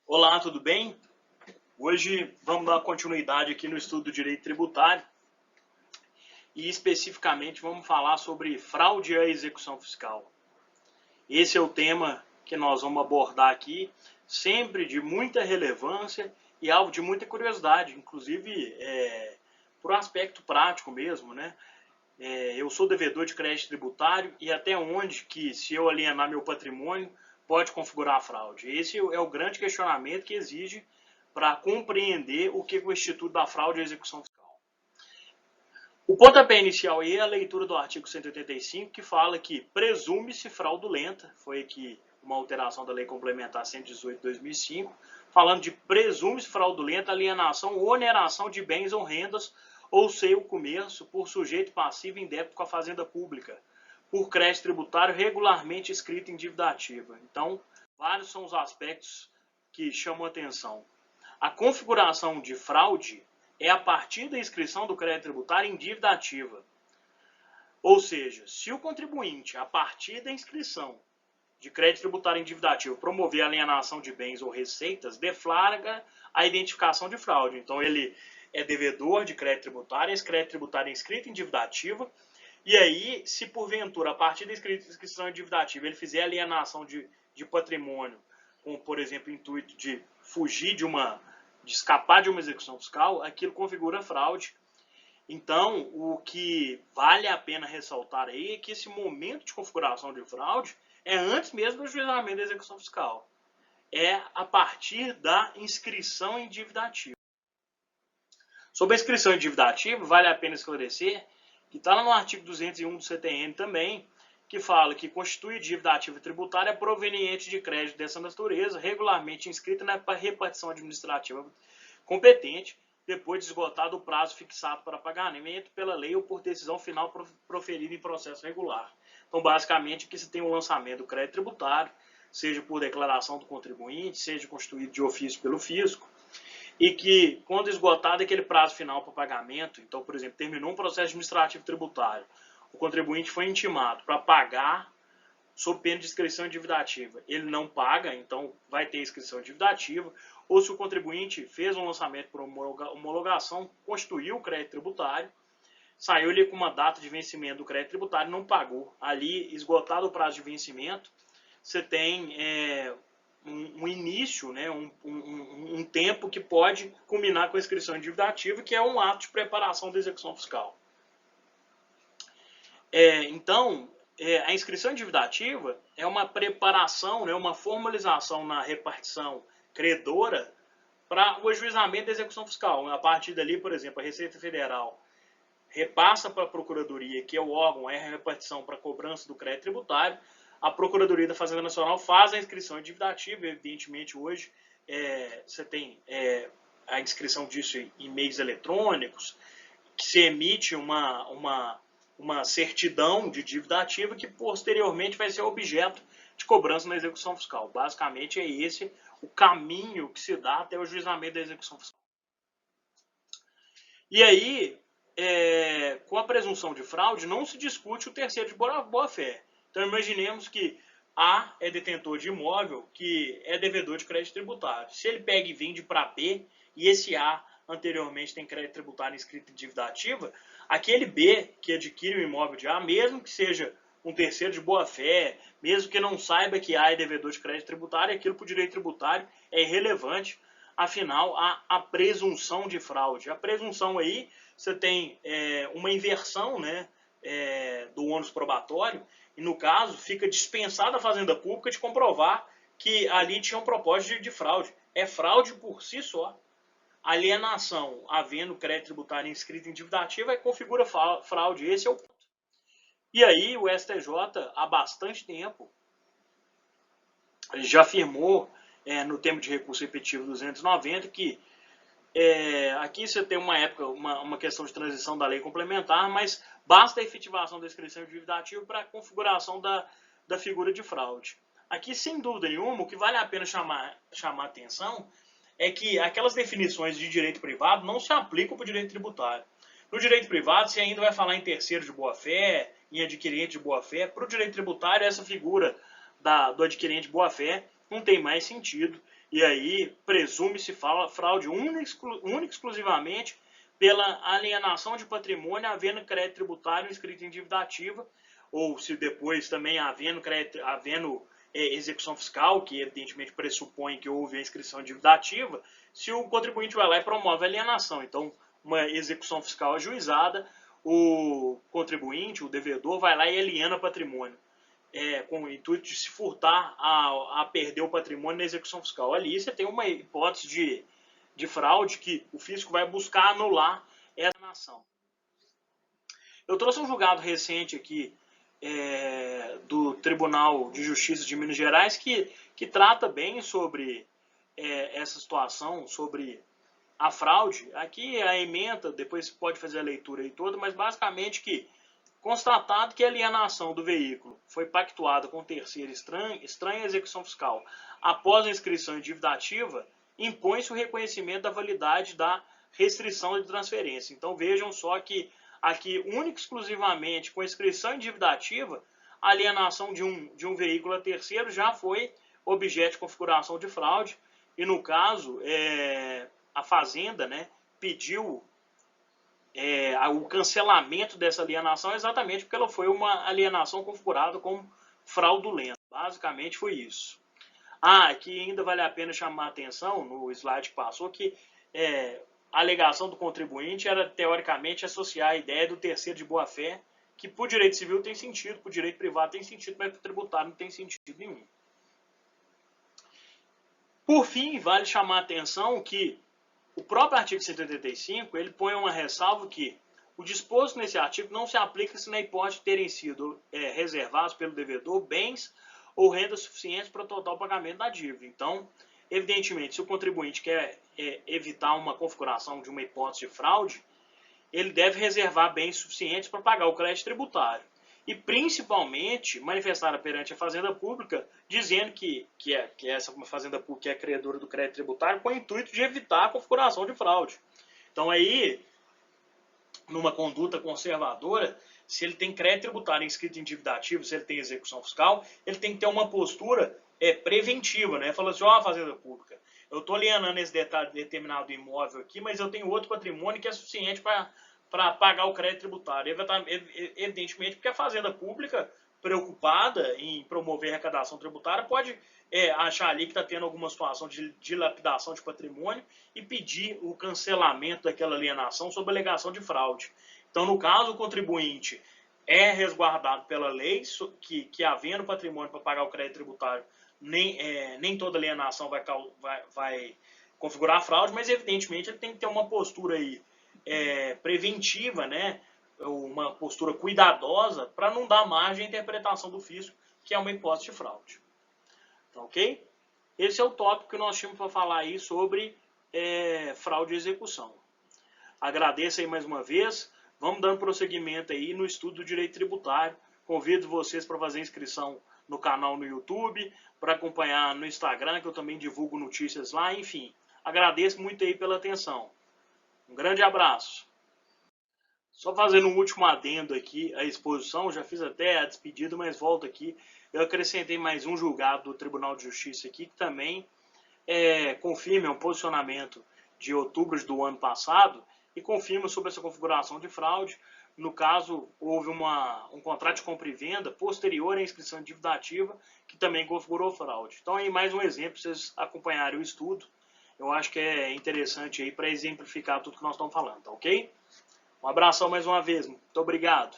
Olá, tudo bem? Hoje vamos dar continuidade aqui no estudo do direito tributário e especificamente vamos falar sobre fraude à execução fiscal. Esse é o tema que nós vamos abordar aqui, sempre de muita relevância e alvo de muita curiosidade, inclusive por um aspecto prático mesmo, né? Eu sou devedor de crédito tributário e até onde que, se eu alienar meu patrimônio, pode configurar a fraude? Esse é o grande questionamento que exige para compreender o que é o Instituto da Fraude e Execução Fiscal. O pontapé inicial aí é a leitura do artigo 185, que fala que presume-se fraudulenta, foi aqui uma alteração da Lei Complementar 118 de 2005, falando de presume-se fraudulenta alienação ou oneração de bens ou rendas ou seio comércio por sujeito passivo em débito com a fazenda pública, por crédito tributário regularmente escrito em dívida ativa. Então, vários são os aspectos que chamam a atenção. A configuração de fraude é a partir da inscrição do crédito tributário em dívida ativa. Ou seja, se o contribuinte, a partir da inscrição de crédito tributário em dívida ativa, promover a alienação de bens ou receitas, deflagra a identificação de fraude. Então, ele é devedor de crédito tributário, esse crédito tributário é inscrito em dívida ativa, e aí, se porventura, a partir da inscrição em dívida ativa, ele fizer alienação de patrimônio, com, por exemplo, o intuito de fugir de escapar de uma execução fiscal, aquilo configura fraude. Então, o que vale a pena ressaltar aí é que esse momento de configuração de fraude é antes mesmo do ajuizamento da execução fiscal. É a partir da inscrição em dívida ativa. Sobre a inscrição em dívida ativa, vale a pena esclarecer que está lá no artigo 201 do CTN também, que fala que constitui dívida ativa tributária proveniente de crédito dessa natureza, regularmente inscrita na repartição administrativa competente, depois de esgotado o prazo fixado para pagamento pela lei ou por decisão final proferida em processo regular. Então, basicamente, aqui se tem o lançamento do crédito tributário, seja por declaração do contribuinte, seja constituído de ofício pelo fisco, e que, quando esgotado aquele prazo final para pagamento, então, por exemplo, terminou um processo administrativo tributário, o contribuinte foi intimado para pagar sob pena de inscrição em dívida ativa. Ele não paga, então vai ter inscrição em dívida ativa, ou se o contribuinte fez um lançamento por homologação, constituiu o crédito tributário, saiu-lhe com uma data de vencimento do crédito tributário, não pagou. Ali, esgotado o prazo de vencimento, você tem um início, né, um tempo que pode culminar com a inscrição em dívida ativa, que é um ato de preparação da execução fiscal. Então, a inscrição em dívida ativa é uma preparação, né, uma formalização na repartição credora para o ajuizamento da execução fiscal. A partir dali, por exemplo, a Receita Federal repassa para a Procuradoria, que é o órgão, é a repartição para a cobrança do crédito tributário. A Procuradoria da Fazenda Nacional faz a inscrição em dívida ativa. Evidentemente, hoje você tem a inscrição disso em meios eletrônicos, que se emite uma certidão de dívida ativa que posteriormente vai ser objeto de cobrança na execução fiscal. Basicamente é esse o caminho que se dá até o ajuizamento da execução fiscal. E aí, com a presunção de fraude, não se discute o terceiro de boa-fé. Então imaginemos que A é detentor de imóvel que é devedor de crédito tributário. Se ele pega e vende para B, e esse A anteriormente tem crédito tributário inscrito em dívida ativa, aquele B que adquire o imóvel de A, mesmo que seja um terceiro de boa-fé, mesmo que não saiba que A é devedor de crédito tributário, aquilo para o direito tributário é irrelevante. Afinal, há a presunção de fraude. A presunção aí, você tem uma inversão, né, do ônus probatório, e no caso, fica dispensada a Fazenda Pública de comprovar que ali tinha um propósito de fraude. É fraude por si só. Alienação, havendo crédito tributário inscrito em dívida ativa, configura fraude. Esse é o ponto. E aí, o STJ, há bastante tempo, já afirmou, no termo de recurso repetitivo 290, que aqui você tem uma época, uma questão de transição da lei complementar, mas basta a efetivação da inscrição de dívida ativa para a configuração da figura de fraude. Aqui, sem dúvida nenhuma, o que vale a pena chamar a atenção é que aquelas definições de direito privado não se aplicam para o direito tributário. No direito privado, você ainda vai falar em terceiro de boa-fé, em adquirente de boa-fé. Para o direito tributário, essa figura do adquirente de boa-fé não tem mais sentido. E aí presume-se fraude única e exclusivamente pela alienação de patrimônio havendo crédito tributário inscrito em dívida ativa, ou se depois também havendo execução fiscal, que evidentemente pressupõe que houve a inscrição de dívida ativa, se o contribuinte vai lá e promove a alienação. Então, uma execução fiscal ajuizada, o contribuinte, o devedor, vai lá e aliena patrimônio, com o intuito de se furtar a perder o patrimônio na execução fiscal. Ali você tem uma hipótese de fraude que o fisco vai buscar anular essa ação. Eu trouxe um julgado recente aqui do Tribunal de Justiça de Minas Gerais que trata bem sobre essa situação, sobre a fraude. Aqui a ementa, depois você pode fazer a leitura aí toda, mas basicamente que constatado que a alienação do veículo foi pactuada com terceiro estranha à execução fiscal após a inscrição em dívida ativa, impõe-se o reconhecimento da validade da restrição de transferência. Então vejam só que aqui, única e exclusivamente com inscrição em dívida ativa, a alienação de um veículo a terceiro já foi objeto de configuração de fraude, e no caso, a Fazenda, né, pediu o cancelamento dessa alienação exatamente porque ela foi uma alienação configurada como fraudulenta. Basicamente foi isso. Aqui ainda vale a pena chamar a atenção, no slide que passou, que a alegação do contribuinte era, teoricamente, associar a ideia do terceiro de boa-fé, que para o direito civil tem sentido, para o direito privado tem sentido, mas para o tributário não tem sentido nenhum. Por fim, vale chamar a atenção que o próprio artigo 185, ele põe uma ressalva que o disposto nesse artigo não se aplica se na hipótese de terem sido reservados pelo devedor bens ou rendas suficientes para o total pagamento da dívida. Então, evidentemente, se o contribuinte quer evitar uma configuração de uma hipótese de fraude, ele deve reservar bens suficientes para pagar o crédito tributário. E, principalmente, manifestar perante a Fazenda Pública, dizendo que essa Fazenda Pública é credora do crédito tributário com o intuito de evitar a configuração de fraude. Então, aí, numa conduta conservadora, se ele tem crédito tributário inscrito em dívida ativa, se ele tem execução fiscal, ele tem que ter uma postura preventiva, né? Falando assim, Fazenda Pública, eu estou alienando esse determinado imóvel aqui, mas eu tenho outro patrimônio que é suficiente para pagar o crédito tributário. Evidentemente, porque a Fazenda Pública, preocupada em promover a arrecadação tributária, pode achar ali que está tendo alguma situação de dilapidação de patrimônio e pedir o cancelamento daquela alienação sob alegação de fraude. Então, no caso, o contribuinte é resguardado pela lei, que havendo patrimônio para pagar o crédito tributário, nem toda alienação vai configurar fraude, mas evidentemente ele tem que ter uma postura aí preventiva, né? Uma postura cuidadosa para não dar margem à interpretação do fisco, que é uma hipótese de fraude. Tá, ok? Esse é o tópico que nós tínhamos para falar aí sobre fraude e execução. Agradeço aí mais uma vez. Vamos dando prosseguimento aí no estudo do direito tributário. Convido vocês para fazer inscrição no canal no YouTube, para acompanhar no Instagram, que eu também divulgo notícias lá, enfim. Agradeço muito aí pela atenção. Um grande abraço. Só fazendo um último adendo aqui à exposição, já fiz até a despedida, mas volto aqui. Eu acrescentei mais um julgado do Tribunal de Justiça aqui, que também confirma um posicionamento de outubro do ano passado e confirma sobre essa configuração de fraude. No caso, houve um contrato de compra e venda posterior à inscrição de dívida ativa, que também configurou fraude. Então, aí mais um exemplo, para vocês acompanharem o estudo. Eu acho que é interessante aí para exemplificar tudo que nós estamos falando, tá ok? Um abração mais uma vez, muito obrigado.